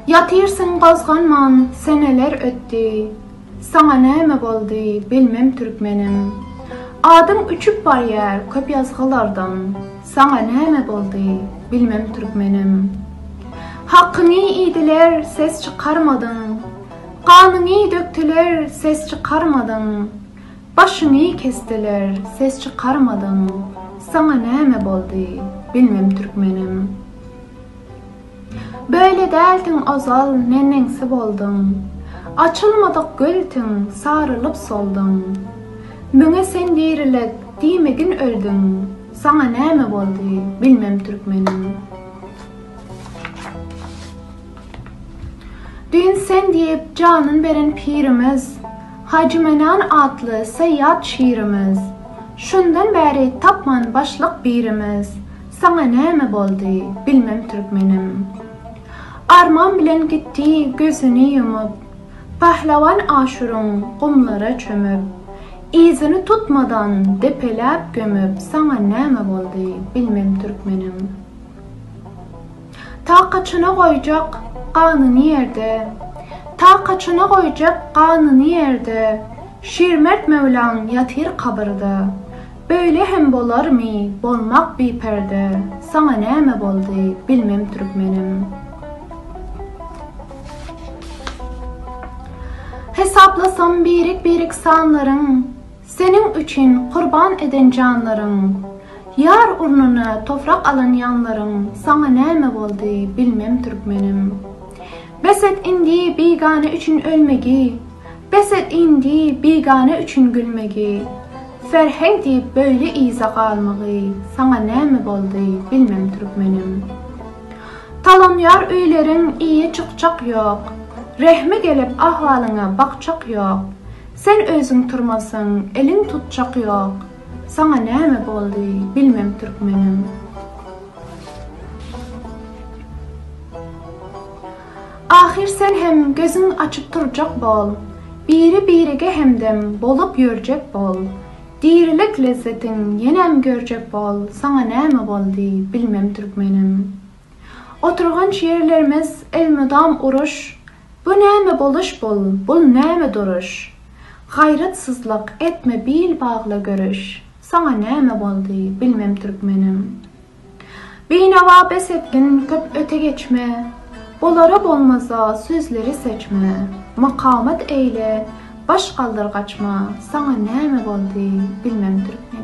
Yatırsan qazğanman, seneler ötdi. Sana näme boldy, bilmem türkmenim. Adım uçup barýar köp yazgılardan. Sana näme boldy, bilmem türkmenim. Hakkını iydiler, ses çıkarmadın. Kanını döktüler, ses çıkarmadın. Başını kestiler, ses çıkarmadın. Sana näme boldy, bilmem türkmenim. Böyle deltin ozal, nenensi boldun. Açılmadık göltün, sarılıp soldun. Müňe sen dirilek, diýmegin öldün. Sana näme boldy, bilmem türkmenim. Dün sen diýip canyn beren pirimiz, Hacı Menan atly seýýat şiirimiz. Şundan bäri tapman başlyk birimiz. Sana näme boldy, bilmem türkmenim. Arman bilen gitdi gözünü yumup, pahlavan aşurun qumlara çömüp, izini tutmadan depeläp gömüp, sana näme boldy, bilmem türkmenim. Ta kaçına goýjak ganyny ýerde, ta kaçına goýjak ganyny ýerde, şirmert Mevlan yatyr kabırda. Böyle hem bolarmy, bolmak biperde, sana näme boldy, bilmem türkmenim. Hesaplasam birik birik sanlarım, senin üçün kurban eden canlarım. Yar urnuna toprak alan yanlarım, sana näme boldy, bilmem türkmenim. Beset indi bigane üçün ölmegi, beset indi bigane üçün gülmegi. Ferheng deyip böyle iza kalmagy, sana näme boldy, bilmem türkmenim. Talanyar üýlerin iyi çıkçak yok. Rehme gelip ahvalyňa bakçak yok. Sen özüň turmasyň, eliň tutçak yok. Sana näme boldy, bilmem türkmenim. Ahir sen hem gözüň açyp turjak bol. Biri birige hemdem bolup ýörjek bol. Dirilik lezzetin yenem görjek bol. Sana näme boldy, bilmem türkmenim. Oturgan şiirlerimiz elmudam uruş. Bu näme boluş bol, bul näme duruş. Gayratsızlık etme bil bağla görüş. Sana näme boldy, bilmem türkmenim. Binava besetgin köp öte geçme. Bolara bolmaza sözleri seçme. Makamat eyle, baş kaldır kaçma. Sana näme boldy, bilmem türkmenim.